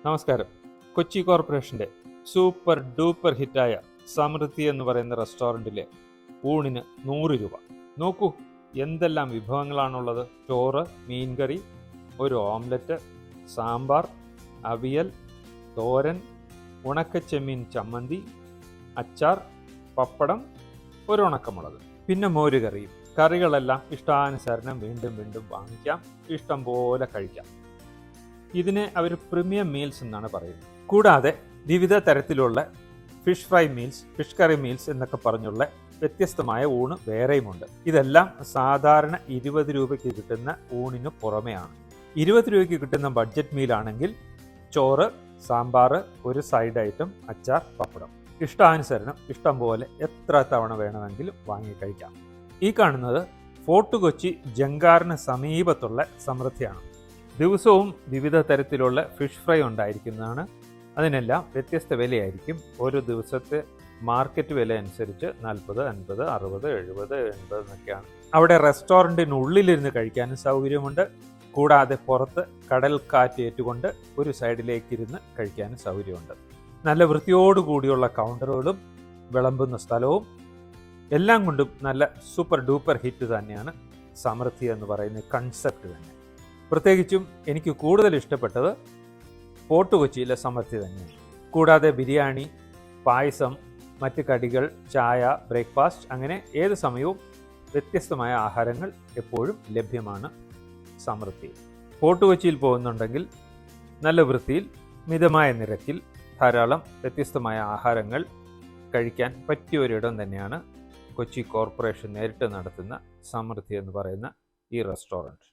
നമസ്കാരം. കൊച്ചി കോർപ്പറേഷൻ്റെ super duper ഹിറ്റായ സമൃദ്ധി എന്ന് പറയുന്ന റെസ്റ്റോറൻറ്റിലെ ഊണിന് 100 രൂപ. നോക്കൂ എന്തെല്ലാം വിഭവങ്ങളാണുള്ളത്. ചോറ്, മീൻകറി, ഒരു ഓംലെറ്റ്, സാമ്പാർ, അവിയൽ, തോരൻ, ഉണക്കച്ചെമ്മീൻ ചമ്മന്തി, അച്ചാർ, പപ്പടം, ഒരു ഉണക്കമുളക്, പിന്നെ മോരുകറിയും. കറികളെല്ലാം ഇഷ്ടാനുസരണം വീണ്ടും വീണ്ടും വാങ്ങിക്കാം, ഇഷ്ടം പോലെ കഴിക്കാം. ഇതിനെ അവർ പ്രീമിയം മീൽസ് എന്നാണ് പറയുന്നത്. കൂടാതെ വിവിധ തരത്തിലുള്ള fish fry meals, fish curry meals എന്നൊക്കെ പറഞ്ഞുള്ള വ്യത്യസ്തമായ ഊണ് വേറെയുമുണ്ട്. ഇതെല്ലാം സാധാരണ 20 രൂപയ്ക്ക് കിട്ടുന്ന ഊണിന് പുറമെയാണ്. 20 രൂപയ്ക്ക് കിട്ടുന്ന ബഡ്ജറ്റ് മീലാണെങ്കിൽ ചോറ്, സാമ്പാർ, ഒരു സൈഡ് ഐറ്റം, അച്ചാർ, പപ്പടം. ഇഷ്ടാനുസരണം ഇഷ്ടം പോലെ എത്ര തവണ വേണമെങ്കിലും വാങ്ങി കഴിക്കാം. ഈ കാണുന്നത് ഫോർട്ട് കൊച്ചി ജങ്കാറിന് സമീപത്തുള്ള സമൃദ്ധിയാണ്. ദിവസവും വിവിധ തരത്തിലുള്ള ഫിഷ് ഫ്രൈ ഉണ്ടായിരിക്കുന്നതാണ്. അതിനെല്ലാം വ്യത്യസ്ത വിലയായിരിക്കും. ഓരോ ദിവസത്തെ മാർക്കറ്റ് വില അനുസരിച്ച് 40, 50, 60, 70, 80 എന്നൊക്കെയാണ്. അവിടെ റെസ്റ്റോറൻറ്റിനുള്ളിലിരുന്ന് കഴിക്കാനും സൗകര്യമുണ്ട്. കൂടാതെ പുറത്ത് കടൽ കാറ്റേറ്റുകൊണ്ട് ഒരു സൈഡിലേക്ക് ഇരുന്ന് കഴിക്കാനും സൗകര്യമുണ്ട്. നല്ല വൃത്തിയോടുകൂടിയുള്ള കൗണ്ടറുകളും വിളമ്പുന്ന സ്ഥലവും എല്ലാം കൊണ്ടും നല്ല സൂപ്പർ ഡൂപ്പർ ഹിറ്റ് തന്നെയാണ് സമൃദ്ധി എന്ന് പറയുന്ന കൺസെപ്റ്റ് തന്നെ. പ്രത്യേകിച്ചും എനിക്ക് കൂടുതൽ ഇഷ്ടപ്പെട്ടത് ഫോർട്ട് കൊച്ചിയിലെ സമൃദ്ധി തന്നെയാണ്. കൂടാതെ ബിരിയാണി, പായസം, മറ്റ് കടികൾ, ചായ, ബ്രേക്ക്ഫാസ്റ്റ്, അങ്ങനെ ഏത് സമയവും വ്യത്യസ്തമായ ആഹാരങ്ങൾ എപ്പോഴും ലഭ്യമാണ് സമൃദ്ധി. ഫോർട്ട് കൊച്ചിയിൽ പോകുന്നുണ്ടെങ്കിൽ നല്ല വൃത്തിയിൽ മിതമായ നിരക്കിൽ ധാരാളം വ്യത്യസ്തമായ ആഹാരങ്ങൾ കഴിക്കാൻ പറ്റിയ ഒരിടം തന്നെയാണ് കൊച്ചി കോർപ്പറേഷൻ നേരിട്ട് നടത്തുന്ന സമൃദ്ധി എന്ന് പറയുന്ന ഈ റെസ്റ്റോറൻറ്റ്.